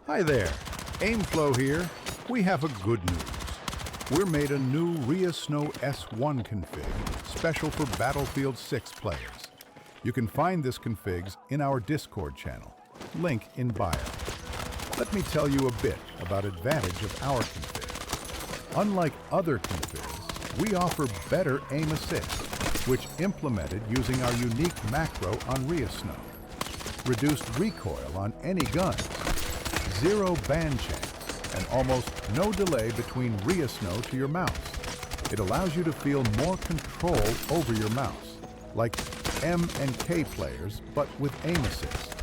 Hi there, Aimflow here. We have a good news. We're made a new Reasnow S1 config, special for Battlefield 6 players. You can find this config in our Discord channel, link in bio. Let me tell you a bit about advantage of our config. Unlike other configs, we offer better aim assist, which implemented using our unique macro on Reasnow. Reduced recoil on any guns, zero band chance, and almost no delay between Reasnow to your mouse. It allows you to feel more control over your mouse, like M and K players, but with aim assist.